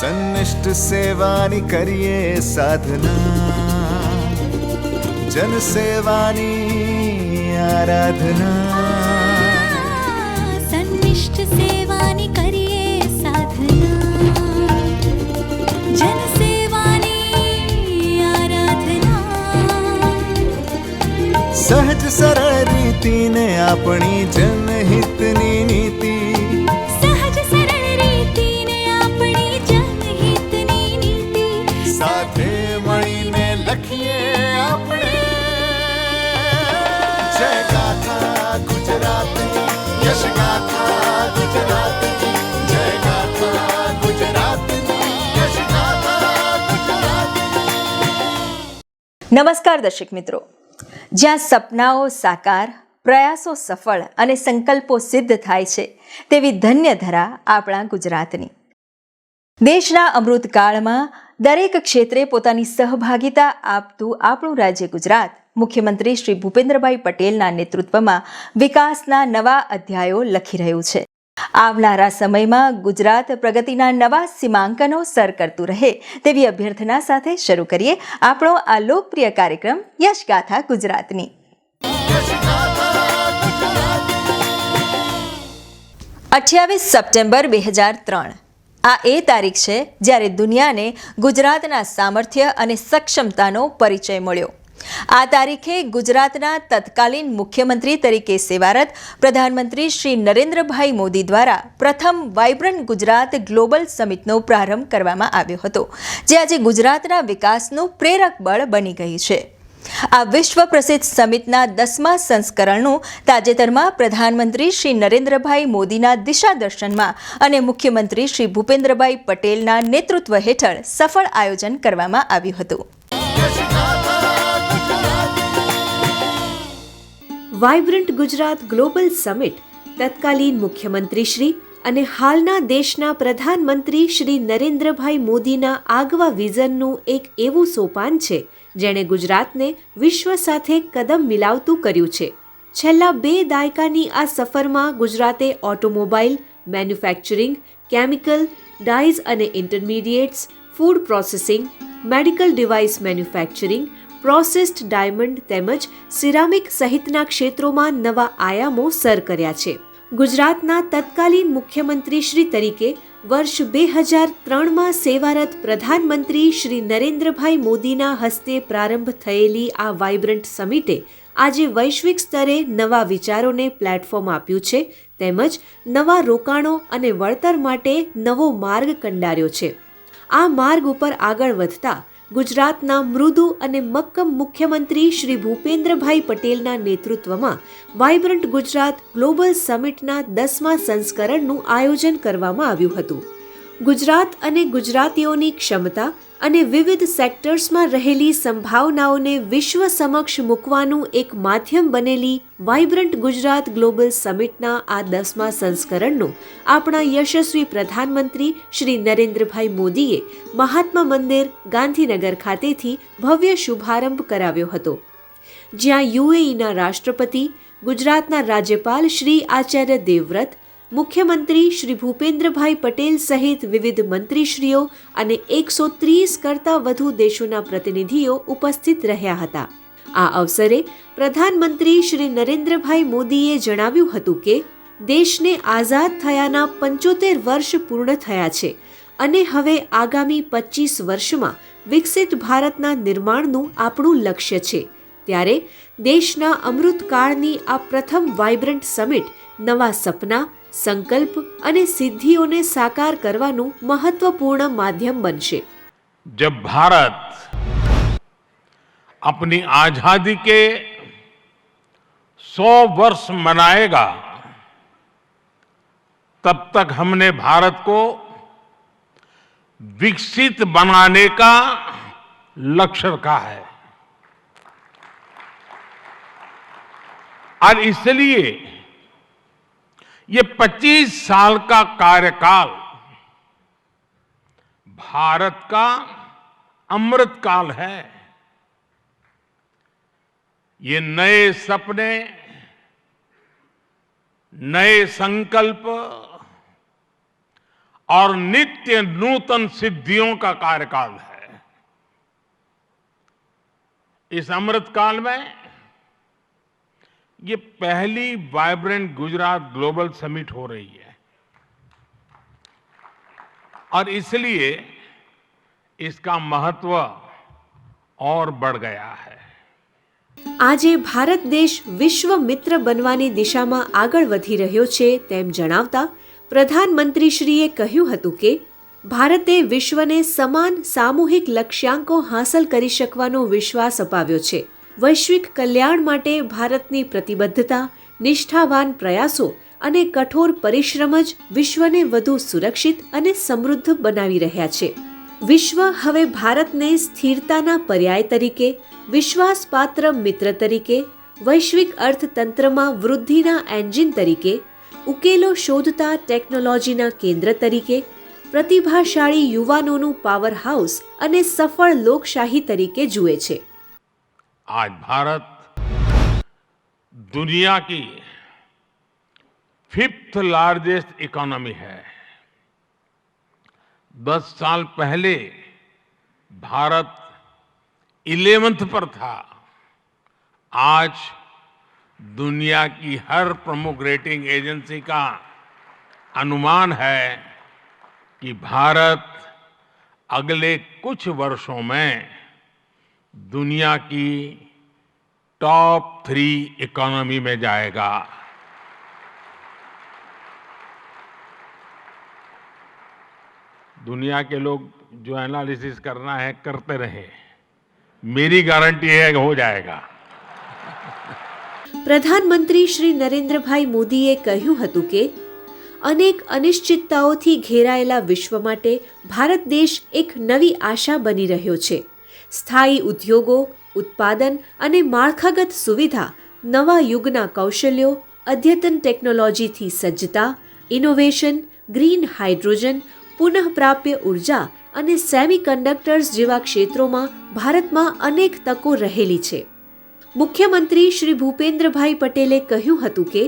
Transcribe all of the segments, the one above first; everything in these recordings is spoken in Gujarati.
સન્નિષ્ઠ સેવાની કરીએ સાધના, જન સેવાની આરાધના. સન્નિષ્ઠ સેવાની કરીએ સાધના, જન સેવાની આરાધના. સહજ સરળ રીતિને આપણી જનહિતની નીતિ, સાથે મળીને લખીએ આપણે જય ગાથા ગુજરાતની, યશ ગાથા ગુજરાતની, જય ગાથા ગુજરાતની, યશ ગાથા ગુજરાતની. નમસ્કાર દર્શક મિત્રો, જ્યાં સપનાઓ સાકાર, પ્રયાસો સફળ અને સંકલ્પો સિદ્ધ થાય છે તેવી ધન્ય ધરા આપણા ગુજરાતની. દેશના અમૃતકાળમાં દરેક ક્ષેત્રે પોતાની સહભાગિતા આપતું આપણું રાજ્ય ગુજરાત મુખ્યમંત્રી શ્રી ભૂપેન્દ્રભાઈ પટેલના નેતૃત્વમાં વિકાસના નવા અધ્યાયો લખી રહ્યું છે. આવનારા સમયમાં ગુજરાત પ્રગતિના નવા સીમાંકનો સર કરતું રહે તેવી અભ્યર્થના સાથે શરૂ કરીએ આપણો આ લોકપ્રિય કાર્યક્રમ યશગાથા ગુજરાતની. 28 સપ્ટેમ્બર 2003 આ એ તારીખ છે જ્યારે દુનિયાને ગુજરાતના સામર્થ્ય અને સક્ષમતાનો પરિચય મળ્યો. આ તારીખે ગુજરાતના તત્કાલીન મુખ્યમંત્રી તરીકે સેવારત પ્રધાનમંત્રી શ્રી નરેન્દ્રભાઈ મોદી દ્વારા પ્રથમ વાઇબ્રન્ટ ગુજરાત ગ્લોબલ સમિટનો પ્રારંભ કરવામાં આવ્યો હતો, જે આજે ગુજરાતના વિકાસનું પ્રેરક બળ બની ગઈ છે. આ વિશ્વ પ્રસિદ્ધ સમિટના 10મા સંસ્કરણનું તાજેતરમાં પ્રધાનમંત્રી શ્રી નરેન્દ્રભાઈ મોદીના દિશા દર્શનમાં અને મુખ્યમંત્રી શ્રી ભૂપેન્દ્રભાઈ પટેલના નેતૃત્વ હેઠળ સફળ આયોજન કરવામાં આવ્યું હતું. વાઇબ્રન્ટ ગુજરાત ગ્લોબલ સમિટ તત્કાલીન મુખ્યમંત્રી શ્રી અને હાલના દેશના પ્રધાનમંત્રી શ્રી નરેન્દ્રભાઈ મોદીના આગવા વિઝનનું એક એવું સોપાન છે જેણે ગુજરાતને વિશ્વ સાથે કદમ મિલાવતું કર્યું છે. છેલ્લા 2 દાયકાની આ સફરમાં ગુજરાતે ઓટોમોબાઈલ, મેન્યુફેક્ચરિંગ, કેમિકલ, ડાઇઝ અને intermediates, food processing, medical device manufacturing, processed diamond તેમજ સિરામિક સહિતના ક્ષેત્રોમાં નવા આયામો સર કર્યા છે. ગુજરાતના તત્કાલીન મુખ્યમંત્રી શ્રી તરીકે વર્ષ 2003માં સેવારત પ્રધાનમંત્રી શ્રી નરેન્દ્રભાઈ મોદીના હસ્તે પ્રારંભ થયેલી આ વાઇબ્રન્ટ સમિટે આજે વૈશ્વિક સ્તરે નવા વિચારોને પ્લેટફોર્મ આપ્યું છે તેમજ નવા રોકાણો અને વળતર માટે નવો માર્ગ કંડાર્યો છે. આ માર્ગ ઉપર આગળ વધતા ગુજરાતના મૃદુ અને મક્કમ મુખ્યમંત્રી શ્રી ભૂપેન્દ્રભાઈ પટેલના નેતૃત્વમાં વાઇબ્રન્ટ ગુજરાત ગ્લોબલ સમિટના 10મા સંસ્કરણનું આયોજન કરવામાં આવ્યું હતું. ગુજરાત અને ગુજરાતીઓની ક્ષમતા અને વિવિધ સેક્ટર્સમાં રહેલી સંભાવનાઓને વિશ્વ સમક્ષ મૂકવાનું એક માધ્યમ બનેલી વાઇબ્રન્ટ ગુજરાત ગ્લોબલ સમિટના આ 10મા સંસ્કરણનો આપણા યશસ્વી પ્રધાનમંત્રી શ્રી નરેન્દ્રભાઈ મોદીએ મહાત્મા મંદિર, ગાંધીનગર ખાતેથી ભવ્ય શુભારંભ કરાવ્યો હતો, જ્યાં યુએઈના રાષ્ટ્રપતિ, ગુજરાતના રાજ્યપાલ શ્રી આચાર્ય દેવવ્રત, મુખ્યમંત્રી શ્રી ભૂપેન્દ્રભાઈ પટેલ સહિત વિવિધ મંત્રીશ્રીઓ અને 130 કરતાં વધુ દેશોના પ્રતિનિધિઓ ઉપસ્થિત રહ્યા હતા. આ અવસરે પ્રધાનમંત્રી શ્રી નરેન્દ્રભાઈ મોદીએ જણાવ્યું હતું કે દેશને આઝાદ થયાના 75 વર્ષ પૂર્ણ થયા છે અને હવે આગામી 25 વર્ષમાં વિકસિત ભારતના નિર્માણનું આપણું લક્ષ્ય છે. ત્યારે દેશના અમૃતકાળની આ પ્રથમ વાઇબ્રન્ટ સમિટ નવા સપના, संकल्प અને સિદ્ધિઓને સાકાર કરવાનું મહત્વપૂર્ણ માધ્યમ બનશે. जब भारत अपनी आजादी के 100 वर्ष मनाएगा, तब तक हमने भारत को विकसित बनाने का लक्ष्य रखा है और इसलिए ये 25 साल का कार्यकाल भारत का अमृत काल है. ये नए सपने, नए संकल्प और नित्य नूतन सिद्धियों का कार्यकाल है। इस अमृत काल में ये पहली वाइब्रेंट गुजरात ग्लोबल समिट हो रही है और इसलिए इसका महत्व और बढ़ गया है। આજે ભારત દેશ વિશ્વ મિત્ર બનવાની દિશામાં આગળ વધી રહ્યો છે તેમ જણાવતા પ્રધાનમંત્રીશ્રીએ કહ્યું હતું કે ભારતે વિશ્વને સમાન સામૂહિક લક્ષ્યાંકો હાંસલ કરી શકવાનો વિશ્વાસ અપાવ્યો છે। વૈશ્વિક કલ્યાણ માટે ભારતની પ્રતિબદ્ધતા, નિષ્ઠાવાન પ્રયાસો અને કઠોર પરિશ્રમ જ વિશ્વને વધુ સુરક્ષિત અને સમૃદ્ધ બનાવી રહ્યા છે। વિશ્વ હવે ભારતને સ્થિરતાના પર્યાય તરીકે, વિશ્વાસપાત્ર મિત્ર તરીકે, વૈશ્વિક અર્થતંત્રમાં વૃદ્ધિના એન્જિન તરીકે, ઉકેલો શોધતા ટેકનોલોજીના કેન્દ્ર તરીકે, પ્રતિભાશાળી યુવાનોનું પાવર હાઉસ અને સફળ લોકશાહી તરીકે જુએ છે। आज भारत दुनिया की 5th लार्जेस्ट इकोनॉमी है। 10 साल पहले भारत 11th पर था। आज दुनिया की हर प्रमुख रेटिंग एजेंसी का अनुमान है कि भारत अगले कुछ वर्षों में दुनिया की टॉप 3 इकोनॉमी में जाएगा। दुनिया के लोग जो एनालिसिस करना है करते रहे, मेरी गारंटी है कि हो जाएगा। પ્રધાનમંત્રી શ્રી નરેન્દ્રભાઈ મોદીએ કહ્યું હતું કે અનેક અનિશ્ચિતતાઓથી ઘેરાયેલા વિશ્વ માટે ભારત દેશ એક નવી આશા બની રહ્યો છે। સ્થાયી ઉદ્યોગો, ઉત્પાદન અને માળખાગત સુવિધા, નવા યુગના કૌશલ્યો, અદ્યતન ટેકનોલોજીથી સજ્જતા, ઇનોવેશન, ગ્રીન હાઇડ્રોજન, પુનઃપ્રાપ્ય ઉર્જા અને સેમિકન્ડક્ટર્સ જેવા ક્ષેત્રોમાં ભારતમાં અનેક તકો રહેલી છે। મુખ્યમંત્રી શ્રી ભૂપેન્દ્રભાઈ પટેલે કહ્યું હતું કે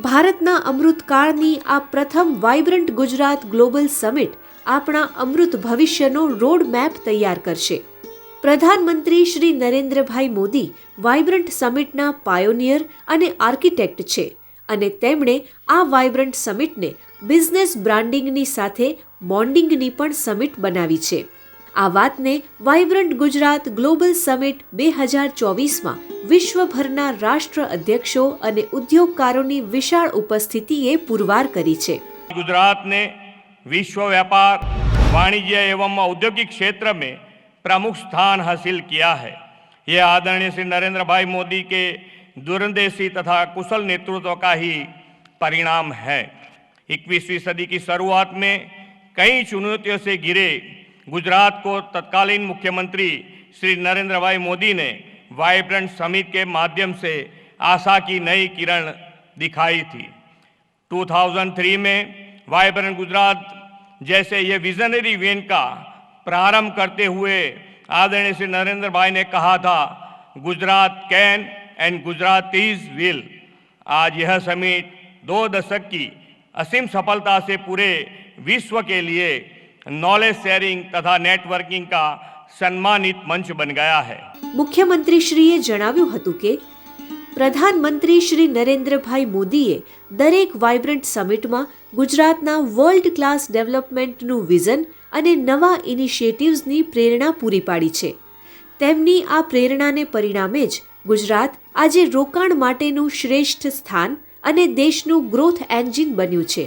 ભારતના અમૃતકાળની આ પ્રથમ વાઇબ્રન્ટ ગુજરાત ગ્લોબલ સમિટ આપણા અમૃત ભવિષ્યનો રોડ મેપ તૈયાર કરશે। પ્રધાનમંત્રી શ્રી નરેન્દ્રભાઈ મોદી વાઇબ્રન્ટ સમિટના પાયોનિયર અને આર્કિટેક્ટ છે અને તેમણે આ વાઇબ્રન્ટ સમિટને બિઝનેસ બ્રાન્ડિંગની સાથે બોન્ડિંગની પણ સમિટ બનાવી છે। આ વાતને વાઇબ્રન્ટ ગુજરાત ગ્લોબલ સમિટ 2024માં વિશ્વભરના રાષ્ટ્ર અધ્યક્ષો અને ઉદ્યોગકારોની વિશાળ ઉપસ્થિતિએ પુરવાર કરી છે। गुजरात ने विश्व व्यापार, वाणिज्य एवं औद्योगिक क्षेत्र में प्रमुख स्थान हासिल किया है। यह आदरणीय श्री नरेंद्र भाई मोदी के दूरंदेशी तथा कुशल नेतृत्व का ही परिणाम है। 21वीं सदी की शुरुआत में कई चुनौतियों से घिरे गुजरात को तत्कालीन मुख्यमंत्री श्री नरेंद्र भाई मोदी ने वाइब्रेंट समिट के माध्यम से आशा की नई किरण दिखाई थी। 2003 में वाइब्रेंट गुजरात जैसे ये विजनरी इवेंट का प्रारंभ करते हुए आदरणीय श्री नरेंद्र भाई ने कहा था, Gujarat can and Gujarat is will. आज यह समिट 2 दशक की असीम सफलता से पूरे विश्व के लिए नॉलेज शेयरिंग तथा नेटवर्किंग का सम्मानित मंच बन गया है। મુખ્યમંત્રીશ્રીએ જણાવ્યું હતું કે પ્રધાનમંત્રી શ્રી નરેન્દ્રભાઈ મોદીએ દરેક વાઇબ્રન્ટ સમિટમાં ગુજરાતના વર્લ્ડ ક્લાસ ડેવલપમેન્ટનું વિઝન અને નવા ઇનિશિયેટિવ્સની પ્રેરણા પૂરી પાડી છે। તેમની આ પ્રેરણાને પરિણામે જ ગુજરાત આજે રોકાણ માટેનું શ્રેષ્ઠ સ્થાન અને દેશનું ગ્રોથ એન્જિન બન્યું છે।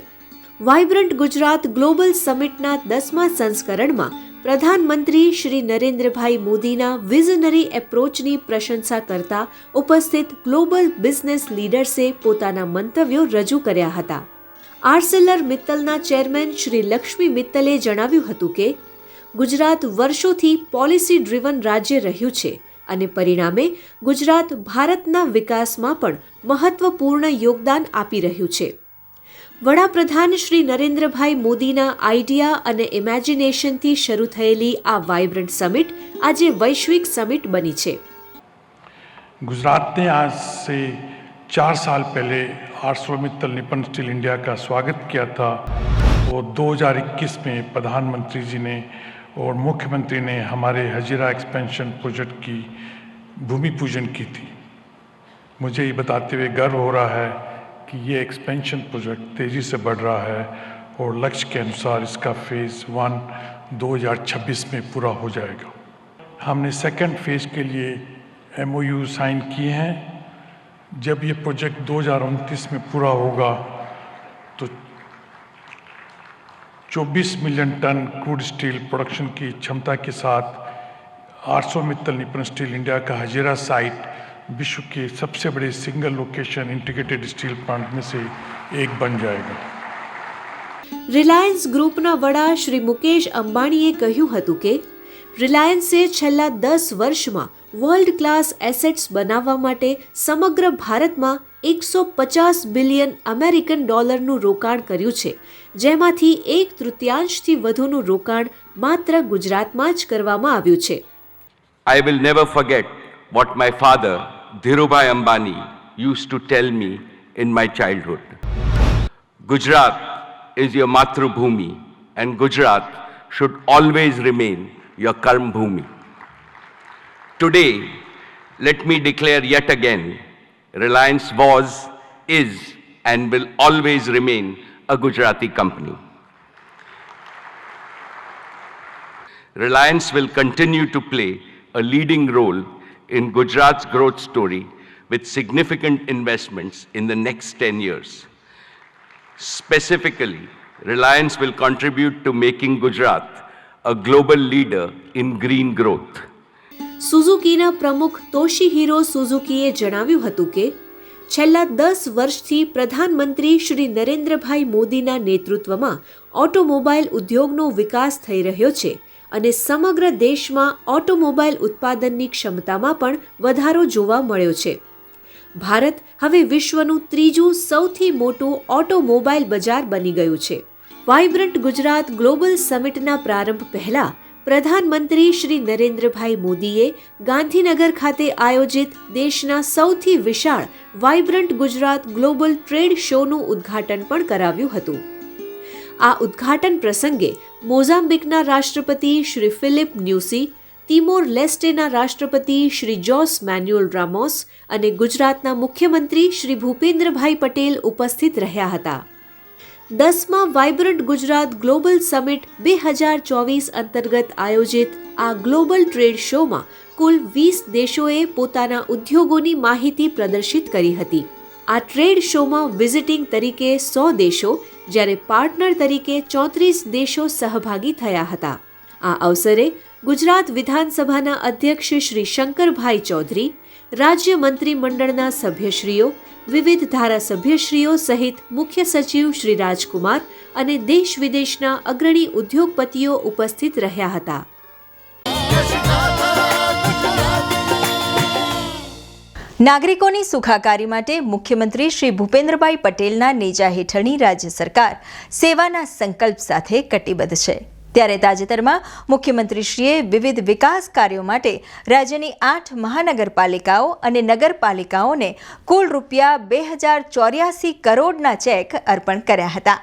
વાઇબ્રન્ટ ગુજરાત ગ્લોબલ સમિટના 10મા સંસ્કરણમાં પ્રધાનમંત્રી શ્રી નરેન્દ્રભાઈ મોદીના વિઝનરી એપ્રોચની પ્રશંસા કરતા ઉપસ્થિત ગ્લોબલ બિઝનેસ લીડર્સે પોતાના મંતવ્યો રજૂ કર્યા હતા। આર્સેલર મિત્તલના ચેરમેન શ્રી લક્ષ્મી મિત્તલે જણાવ્યું હતું કે ગુજરાત વર્ષોથી પોલિસી ડ્રીવન રાજ્ય રહ્યું છે અને પરિણામે ગુજરાત ભારતના વિકાસમાં પણ મહત્વપૂર્ણ યોગદાન આપી રહ્યું છે। વડાપ્રધાન શ્રી નરેન્દ્રભાઈ મોદીના આઈડિયા અને ઇમેજિનેશનથી શરૂ થયેલી આ વાઇબ્રન્ટ સમિટ આજે વૈશ્વિક સમિટ બની છે। गुजरात ने आज से 4 साल पहले आर्सलरमित्तल निपन स्टील इंडिया का स्वागत किया था। वो 2021 में प्रधानमंत्री जी ने और मुख्यमंत्री ने हमारे हजीरा एक्सपेंशन प्रोजेक्ट की भूमि पूजन की थी। मुझे ये बताते हुए गर्व हो रहा है कि ये एक्सपेंशन प्रोजेक्ट तेज़ी से बढ़ रहा है और लक्ष्य के अनुसार इसका फेज़ 1 2026 में पूरा हो जाएगा। हमने सेकंड फेज़ के लिए MOU साइन किए हैं। जब ये प्रोजेक्ट 2029 में पूरा होगा तो 24 million ton crude steel production की क्षमता के साथ 800 मित्तल निप्पन स्टील इंडिया का हजीरा साइट विश्व के सबसे बड़े single location integrated steel plant में से एक बन जाएगा। રિલાયન્સ ગ્રુપના વડા શ્રી મુકેશ અંબાણીએ કહ્યું હતું કે રિલાયન્સે છેલ્લા 10 વર્ષમાં વર્લ્ડ ક્લાસ એસેટ્સ બનાવવા માટે સમગ્ર ભારતમાં 150 બિલિયન અમેરિકન ડોલરનું રોકાણ કર્યું છે, જેમાંથી 1/3થી વધુનું રોકાણ માત્ર ગુજરાતમાં જ કરવામાં આવ્યું છે. I will never forget what my father, Dhirubhai Ambani, used to tell me in my childhood. Gujarat is your Matrubhumi and Gujarat should always remain your Karm Bhumi. Today, let me declare yet again, Reliance was, is and will always remain a Gujarati company. Reliance will continue to play a leading role in Gujarat's growth story with significant investments in the next 10 years. Specifically, Reliance will contribute to making Gujarat a global leader in green growth. સુઝુકીના પ્રમુખ તોશીહિરો સુઝુકીએ જણાવ્યું હતું કે છેલ્લા 10 વર્ષથી પ્રધાનમંત્રી શ્રી નરેન્દ્રભાઈ મોદીના નેતૃત્વમાં ઓટોમોબાઈલ ઉદ્યોગનો વિકાસ થઈ રહ્યો છે અને સમગ્ર દેશમાં ઓટોમોબાઈલ ઉત્પાદનની ક્ષમતામાં પણ વધારો જોવા મળ્યો છે. ભારત હવે વિશ્વનું ત્રીજું સૌથી મોટું ઓટોમોબાઈલ બજાર બની ગયું છે. વાઇબ્રન્ટ ગુજરાત ગ્લોબલ સમિટના પ્રારંભ પહેલા પ્રધાનમંત્રી શ્રી નરેન્દ્રભાઈ મોદીએ ગાંધીનગર ખાતે આયોજિત દેશના સૌથી વિશાળ વાઇબ્રન્ટ ગુજરાત ગ્લોબલ ટ્રેડ શોનું ઉદ્ઘાટન પણ કરાવ્યું હતું. આ ઉદ્ઘાટન પ્રસંગે મોઝામ્બિકના રાષ્ટ્રપતિ શ્રી ફિલિપ ન્યુસી, તિમોર લેસ્ટેના રાષ્ટ્રપતિ શ્રી જોસ મેન્યુઅલ રામોસ અને ગુજરાતના મુખ્યમંત્રી શ્રી ભૂપેન્દ્રભાઈ પટેલ ઉપસ્થિત રહ્યા હતા. 10મા વાઇબ્રન્ટ ગુજરાત ગ્લોબલ સમિટ 2024 અંતર્ગત આયોજિત આ ગ્લોબલ ટ્રેડ શોમાં કુલ 20 દેશોએ પોતાના ઉદ્યોગોની માહિતી પ્રદર્શિત કરી હતી. આ ટ્રેડ શોમાં વિઝિટિંગ તરીકે 100 દેશો જ્યારે પાર્ટનર તરીકે 34 દેશો સહભાગી થયા હતા. આ અવસરે ગુજરાત વિધાનસભાના અધ્યક્ષ શ્રી શંકરભાઈ ચૌધરી, રાજ્ય મંત્રીમંડળના સભ્યશ્રીઓ, વિવિધ ધારાસભ્યશ્રીઓ સહિત મુખ્ય સચિવ શ્રી રાજકુમાર અને દેશ વિદેશના અગ્રણી ઉદ્યોગપતિઓ ઉપસ્થિત રહ્યા હતા. નાગરિકોની સુખાકારી માટે મુખ્યમંત્રી શ્રી ભૂપેન્દ્રભાઈ પટેલના નેજા હેઠળની રાજ્ય સરકાર સેવાના સંકલ્પ સાથે કટિબદ્ધ છે. ત્યારે તાજેતરમાં મુખ્યમંત્રીશ્રીએ વિવિધ વિકાસ કાર્યો માટે રાજ્યની 8 મહાનગરપાલિકાઓ અને નગરપાલિકાઓને કુલ રૂપિયા 2084 કરોડના ચેક અર્પણ કર્યા હતા.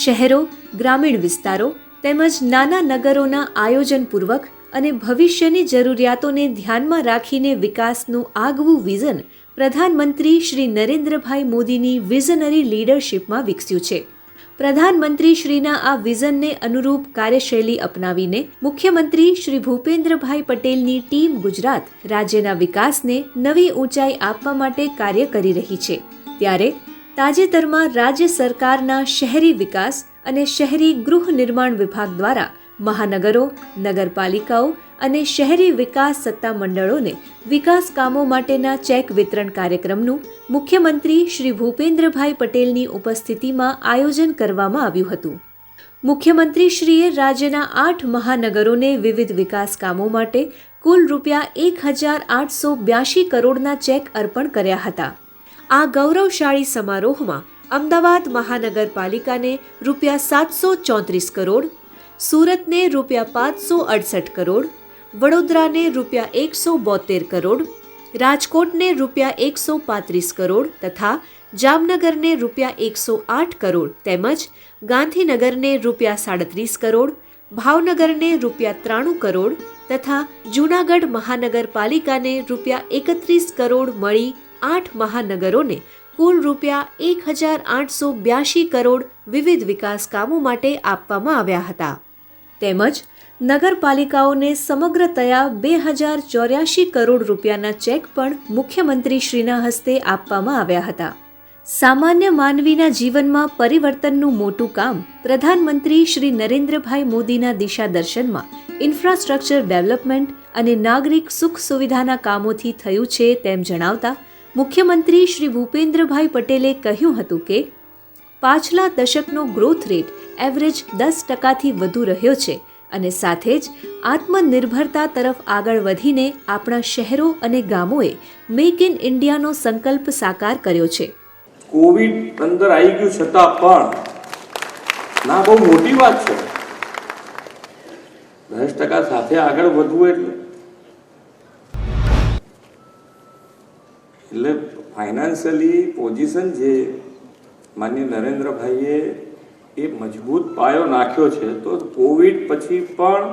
શહેરો, ગ્રામીણ વિસ્તારો તેમજ નાના નગરોના આયોજનપૂર્વક અને ભવિષ્યની જરૂરિયાતોને ધ્યાનમાં રાખીને વિકાસનું આગવું વિઝન પ્રધાનમંત્રી શ્રી નરેન્દ્રભાઈ મોદીની વિઝનરી લીડરશિપમાં વિકસ્યું છે. પ્રધાનમંત્રી શ્રીના આ વિઝનને અનુરૂપ કાર્યશૈલી અપનાવીને મુખ્યમંત્રી શ્રી ભૂપેન્દ્રભાઈ પટેલની ટીમ ગુજરાત રાજ્યના વિકાસને નવી ઊંચાઈ આપવા માટે કાર્ય કરી રહી છે. ત્યારે તાજેતરમાં રાજ્ય સરકારના શહેરી વિકાસ અને શહેરી ગૃહ નિર્માણ વિભાગ દ્વારા મહાનગરો, નગરપાલિકાઓ અને શહેરી વિકાસ સત્તામંડળોને વિકાસ કામો માટેના ચેક વિતરણ કાર્યક્રમનું મુખ્યમંત્રી શ્રી ભૂપેન્દ્રભાઈ પટેલની ઉપસ્થિતિમાં આયોજન કરવામાં આવ્યું હતું. મુખ્યમંત્રીશ્રીએ રાજ્યના 8 મહાનગરોને વિવિધ વિકાસ કામો માટે કુલ રૂપિયા 1882 કરોડના ચેક અર્પણ કર્યા હતા. આ ગૌરવશાળી સમારોહમાં અમદાવાદ મહાનગરપાલિકાને રૂપિયા 734 કરોડ, સુરતને રૂપિયા 568 કરોડ, વડોદરાને રૂપિયા 172 કરોડ, રાજકોટને ₹135 કરોડ તથા જામનગરને ₹108 કરોડ તેમજ ગાંધીનગરને ₹37 કરોડ, ભાવનગરને ₹93 કરોડ તથા જૂનાગઢ મહાનગરપાલિકાને ₹31 કરોડ મળી 8 મહાનગરોને કુલ ₹1,882 કરોડ વિવિધ વિકાસ કામો માટે આપવામાં આવ્યા હતા. તેમજ નગરપાલિકાઓને સમગ્રતયા 2,084 કરોડ રૂપિયાના ચેક પણ મુખ્યમંત્રીશ્રીના હસ્તે આપવામાં આવ્યા હતા. સામાન્ય માનવીના જીવનમાં પરિવર્તનનું મોટું કામ પ્રધાનમંત્રી શ્રી નરેન્દ્રભાઈ મોદીના દિશાદર્શનમાં ઇન્ફ્રાસ્ટ્રક્ચર ડેવલપમેન્ટ અને નાગરિક સુખ સુવિધાના કામોથી થયું છે તેમ જણાવતા મુખ્યમંત્રી શ્રી ભૂપેન્દ્રભાઈ પટેલે કહ્યું હતું કે પાછલા દશકનો ગ્રોથ રેટ એવરેજ 10%થી વધુ રહ્યો છે અને સાથે જ આત્મનિર્ભરતા તરફ આગળ વધીને આપણા શહેરો અને ગામોએ મેક ઇન ઇન્ડિયાનો સંકલ્પ સાકાર કર્યો છે. કોવિડ અંદર આવી ગયું છતાં પણ ના બહુ મોટી વાત છે 10% સાથે આગળ વધવું એટલે ફાઇનાન્શિયલી પોઝિશન જે માનનીય નરેન્દ્રભાઈએ એ મજબૂત પાયો નાખ્યો છે. તો કોવિડ પછી પણ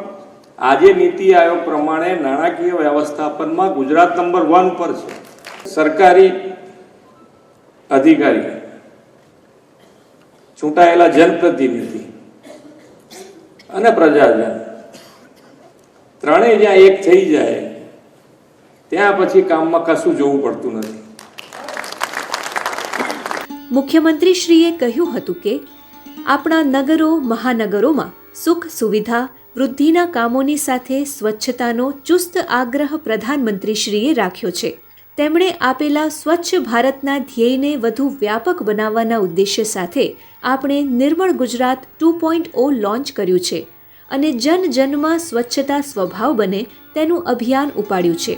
આજે નીતિ આયોગ પ્રમાણે નાણાકીય વ્યવસ્થાપનમાં ગુજરાત નંબર 1 પર છે. સરકારી અધિકારી, ચૂંટાયેલા જનપ્રતિનિધિ અને પ્રજાજન ત્રણેય જ્યાં એક થઈ જાય ત્યાં પછી કામમાં કશું જોવું પડતું નથી. મુખ્યમંત્રીશ્રીએ કહ્યું હતું કે આપણા નગરો મહાનગરોમાં સુખ સુવિધા વૃદ્ધિના કામોની સાથે સ્વચ્છતાનો ચુસ્ત આગ્રહ પ્રધાનમંત્રીશ્રીએ રાખ્યો છે. તેમણે આપેલા સ્વચ્છ ભારતના ધ્યેયને વધુ વ્યાપક બનાવવાના ઉદ્દેશ્ય સાથે આપણે નિર્મળ ગુજરાત 2.0 લોન્ચ કર્યું છે અને જન જનમાં સ્વચ્છતા સ્વભાવ બને તેનું અભિયાન ઉપાડ્યું છે.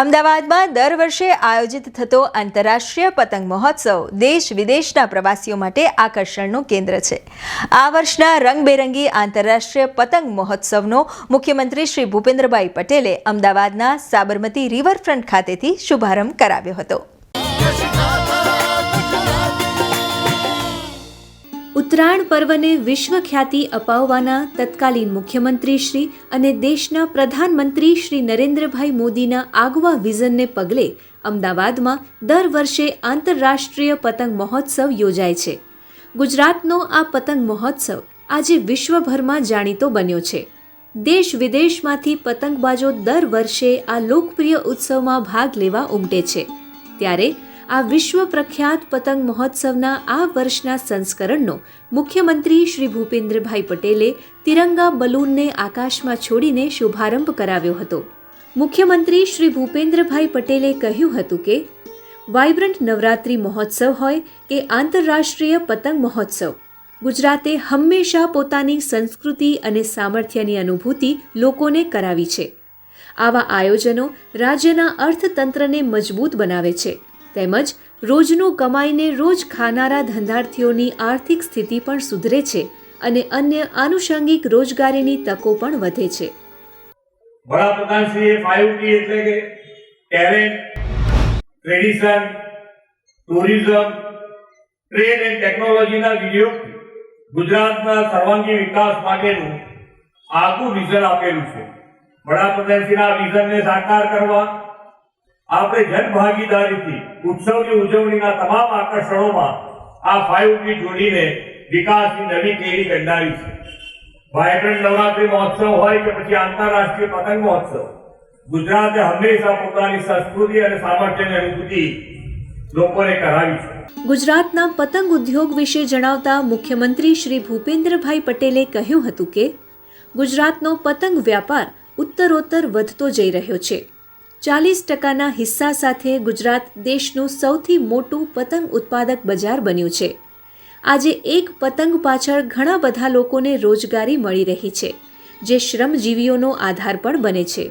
અમદાવાદમાં દર વર્ષે આયોજિત થતો આંતરરાષ્ટ્રીય પતંગ મહોત્સવ દેશ વિદેશના પ્રવાસીઓ માટે આકર્ષણનું કેન્દ્ર છે. આ વર્ષના રંગબેરંગી આંતરરાષ્ટ્રીય પતંગ મહોત્સવનો મુખ્યમંત્રી શ્રી ભૂપેન્દ્રભાઈ પટેલે અમદાવાદના સાબરમતી રિવરફ્રન્ટ ખાતેથી શુભારંભ કરાવ્યો હતો. ઉત્તરાયણ પર્વને વિશ્વ ખ્યાતિ અપાવવાના તત્કાલીન મુખ્યમંત્રી શ્રી અને દેશના પ્રધાનમંત્રી શ્રી નરેન્દ્રભાઈ મોદીના આગવા વિઝનને પગલે અમદાવાદમાં દર વર્ષે આંતરરાષ્ટ્રીય પતંગ મહોત્સવ યોજાય છે. ગુજરાતનો આ પતંગ મહોત્સવ આજે વિશ્વભરમાં જાણીતો બન્યો છે. દેશ વિદેશમાંથી પતંગબાજો દર વર્ષે આ લોકપ્રિય ઉત્સવમાં ભાગ લેવા ઉમટે છે. ત્યારે આ વિશ્વ પ્રખ્યાત પતંગ મહોત્સવના આ વર્ષના સંસ્કરણનો મુખ્યમંત્રી શ્રી ભૂપેન્દ્રભાઈ પટેલે તિરંગા બલૂનને આકાશમાં છોડીને શુભારંભ કરાવ્યો હતો. મુખ્યમંત્રી શ્રી ભૂપેન્દ્રભાઈ પટેલે કહ્યું હતું કે વાઇબ્રન્ટ નવરાત્રિ મહોત્સવ હોય કે આંતરરાષ્ટ્રીય પતંગ મહોત્સવ, ગુજરાતે હંમેશા પોતાની સંસ્કૃતિ અને સામર્થ્યની અનુભૂતિ લોકોને કરાવી છે. આવા આયોજનો રાજ્યના અર્થતંત્રને મજબૂત બનાવે છે તેમજ રોજનું કમાઈને રોજ ખાનારા ધંધાર્થીઓની આર્થિક સ્થિતિ પણ સુધરે છે અને અન્ય આનુષંગિક રોજગારીની તકો પણ વધે છે. વડાપ્રધાનશ્રીએ 5T એટલે કે talent, tradition, tourism, trade and ટેકનોલોજીના વિનિયોગથી ગુજરાતના સર્વાંગી વિકાસ માટેનું આગવું વિઝન આપેલું છે. વડાપ્રધાનશ્રીના વિઝનને સાકાર કરવા આપણે જનભાગીદારીથી ઉત્સવની ઉજવણીના તમામ આકર્ષણોમાં આ 5T જોડીને વિકાસની નવી કેરી કંડારી છે. વાયબ્રન્ટ નવરાત્રિ મહોત્સવ હોય કે પછી આંતરરાષ્ટ્રીય પતંગ મહોત્સવ, ગુજરાતે હંમેશા પોતાની સંસ્કૃતિ અને સામર્થ્યની અનુભૂતિ લોકોને કરાવી છે. ગુજરાતના પતંગ ઉદ્યોગ વિશે જણાવતા મુખ્યમંત્રી શ્રી ભૂપેન્દ્રભાઈ પટેલે કહ્યું હતું કે ગુજરાતનો પતંગ વ્યાપાર ઉત્તરોત્તર વધતો જઈ રહ્યો છે. 40% હિસ્સા સાથે ગુજરાત દેશનું સૌથી મોટું પતંગ ઉત્પાદક બજાર બન્યું છે. આજે એક પતંગ પાછળ ઘણા બધા લોકોને રોજગારી મળી રહી છે, જે શ્રમજીવીઓનો આધાર પણ બને છે.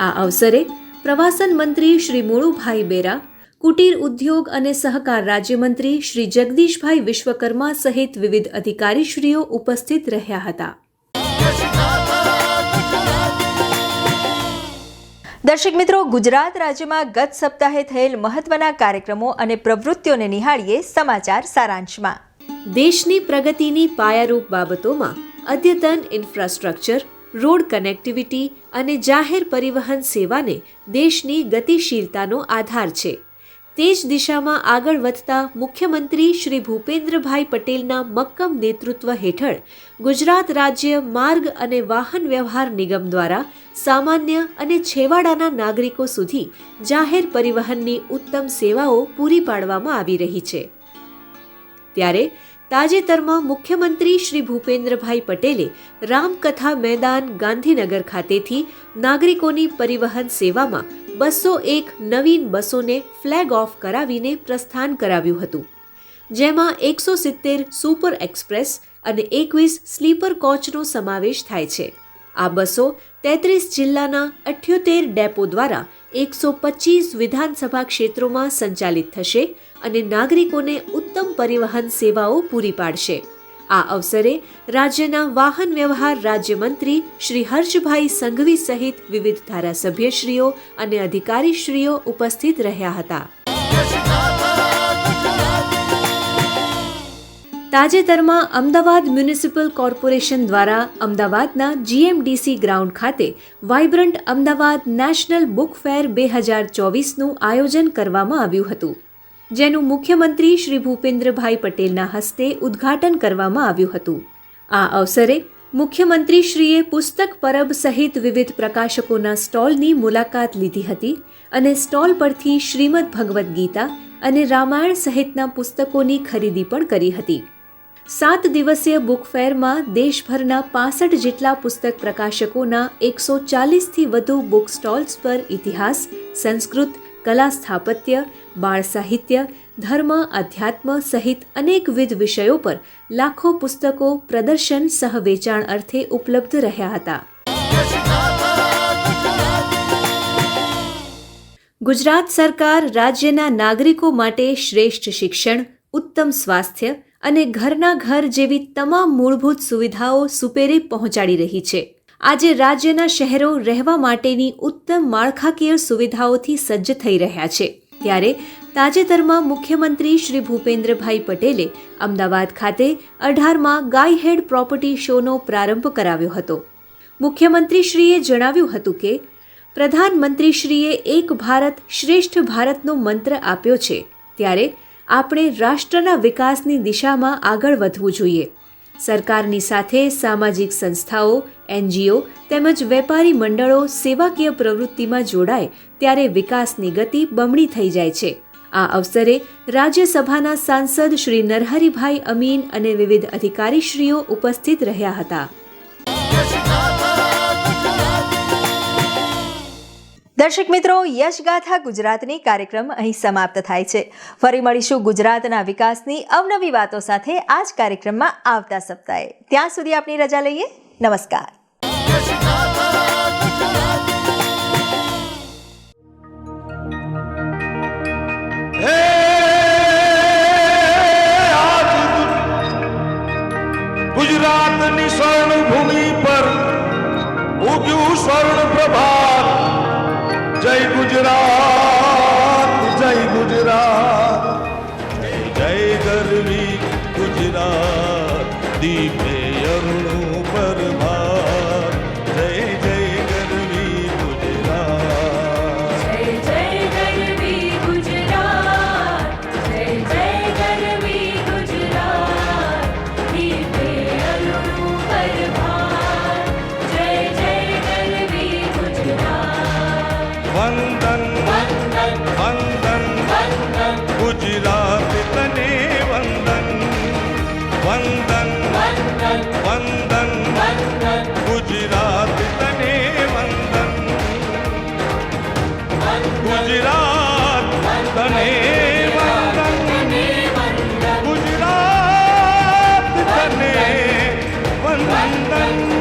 આ અવસરે પ્રવાસન મંત્રી શ્રી મુળુભાઈ બેરા, કુટીર ઉદ્યોગ અને સહકાર રાજ્યમંત્રી શ્રી જગદીશભાઈ વિશ્વકર્મા સહિત વિવિધ અધિકારીશ્રીઓ ઉપસ્થિત રહ્યા હતા. દર્શક મિત્રો, ગુજરાત રાજ્યમાં ગત સપ્તાહે થયેલ મહત્વના કાર્યક્રમો અને પ્રવૃત્તિઓને નિહાળીએ સમાચાર સારાંશમાં. દેશની પ્રગતિની પાયારૂપ બાબતોમાં અદ્યતન ઇન્ફ્રાસ્ટ્રક્ચર, રોડ કનેક્ટિવિટી અને જાહેર પરિવહન સેવાને દેશની ગતિશીલતાનો આધાર છે. તે જ દિશામાં આગળ વધતા મુખ્યમંત્રી શ્રી ભૂપેન્દ્રભાઈ પટેલના મક્કમ નેતૃત્વ હેઠળ ગુજરાત રાજ્ય માર્ગ અને વાહન વ્યવહાર નિગમ દ્વારા સામાન્ય અને છેવાડાના નાગરિકો સુધી જાહેર પરિવહનની ઉત્તમ સેવાઓ પૂરી પાડવામાં આવી રહી છે. ત્યારે તાજેતરમાં મુખ્યમંત્રી શ્રી ભૂપેન્દ્રભાઈ પટેલે રામકથા મેદાન ગાંધીનગર ખાતેથી નાગરિકોની પરિવહન સેવામાં 201 નવીન બસોને ફ્લેગ ઓફ કરાવીને પ્રસ્થાન કરાવ્યું હતું, જેમાં 170 સુપર એક્સપ્રેસ અને 21 સ્લીપર કોચનો સમાવેશ થાય છે. આ બસો 33 જિલ્લાના 78 ડેપો દ્વારા 125 વિધાનસભા ક્ષેત્રોમાં સંચાલિત થશે અને નાગરિકોને ઉત્તમ પરિવહન સેવાઓ પૂરી પાડશે. આ અવસરે રાજ્યના વાહન વ્યવહાર રાજ્યમંત્રી શ્રી હર્ષભાઈ સંઘવી સહિત વિવિધ ધારાસભ્યશ્રીઓ અને અધિકારીશ્રીઓ ઉપસ્થિત રહ્યા હતા. તાજેતરમાં અમદાવાદ મ્યુનિસિપલ કોર્પોરેશન દ્વારા અમદાવાદના GMDC ગ્રાઉન્ડ ખાતે vibrant Ahmedabad national book fair 2024નું આયોજન કરવામાં આવ્યું હતું, જેનું મુખ્યમંત્રી શ્રી ભૂપેન્દ્રભાઈ પટેલના હસ્તે ઉદ્ઘાટન કરવામાં આવ્યું હતું. આ અવસરે મુખ્યમંત્રીશ્રીએ પુસ્તક પરબ સહિત વિવિધ પ્રકાશકોના સ્ટોલની મુલાકાત લીધી હતી અને સ્ટોલ પરથી શ્રીમદ ભગવદ્ ગીતા અને રામાયણ સહિતના પુસ્તકોની ખરીદી પણ કરી હતી. 7 દિવસીય બુક ફેરમાં દેશભરના 65 જેટલા પુસ્તક પ્રકાશકોના 140થી વધુ બુક સ્ટોલ્સ પર ઇતિહાસ, સંસ્કૃત, કલા સ્થાપત્ય, બાળ સાહિત્ય, ધર્મ, અધ્યાત્મ સહિત અનેકવિધ વિષયો પર લાખો પુસ્તકો પ્રદર્શન સહ વેચાણ અર્થે ઉપલબ્ધ રહ્યા હતા. ગુજરાત સરકાર રાજ્યના નાગરિકો માટે શ્રેષ્ઠ શિક્ષણ, ઉત્તમ સ્વાસ્થ્ય અને ઘરના ઘર જેવી તમામ મૂળભૂત સુવિધાઓ સુપેરે પહોંચાડી રહી છે. આજે રાજ્યના શહેરો રહેવા માટેની ઉત્તમ માળખાકીય સુવિધાઓથી સજ્જ થઈ રહ્યા છે. ત્યારે તાજેતરમાં મુખ્યમંત્રી શ્રી ભૂપેન્દ્રભાઈ પટેલે અમદાવાદ ખાતે 18માં ગાયહેડ પ્રોપર્ટી શોનો પ્રારંભ કરાવ્યો હતો. મુખ્યમંત્રીશ્રીએ જણાવ્યું હતું કે પ્રધાનમંત્રીશ્રીએ એક ભારત શ્રેષ્ઠ ભારતનો મંત્ર આપ્યો છે, ત્યારે આપણે રાષ્ટ્રના વિકાસની દિશામાં આગળ વધવું જોઈએ. સરકારની સાથે સામાજિક સંસ્થાઓ, NGO તેમજ વેપારી મંડળો સેવાકીય પ્રવૃત્તિમાં જોડાય ત્યારે વિકાસની ગતિ બમણી થઈ જાય છે. આ અવસરે રાજ્યસભાના સાંસદ શ્રી નરહરિભાઈ અમીન અને વિવિધ અધિકારીશ્રીઓ ઉપસ્થિત રહ્યા હતા. દર્શક મિત્રો, યશગાથા ગુજરાતની કાર્યક્રમ અહીં સમાપ્ત થાય છે. ફરી મળીશું ગુજરાતના વિકાસની અવનવી વાતો સાથે આ જ કાર્યક્રમમાં આવતા સપ્તાહે. ત્યાં સુધી આપની રજા લઈએ. નમસ્કાર. ગુજરાતની સ્વર્ણ ભૂમિ પર ઉગ્યું સ્વર્ણ પ્રભાત. જય ગુજરાત, જય ગુજરાત, જય ગરવી ગુજરાત, દીપે અરુણું પ્રભાત. જય જય ગરવી ગુજરાત, જય જય ગરવી ગુજરાત, જય જય ગરવી ગુજરાત, દીપે અરુણું પ્રભાત. જય જય ગરવી ગુજરાત. વંદન વંદન વંદન વંદન ગુજરાત તને વંદન. વંદન વંદન વંદન વંદન ગુજરાત તને વંદન. ગુજરાત તને વંદન. ગુજરાત તને વંદન.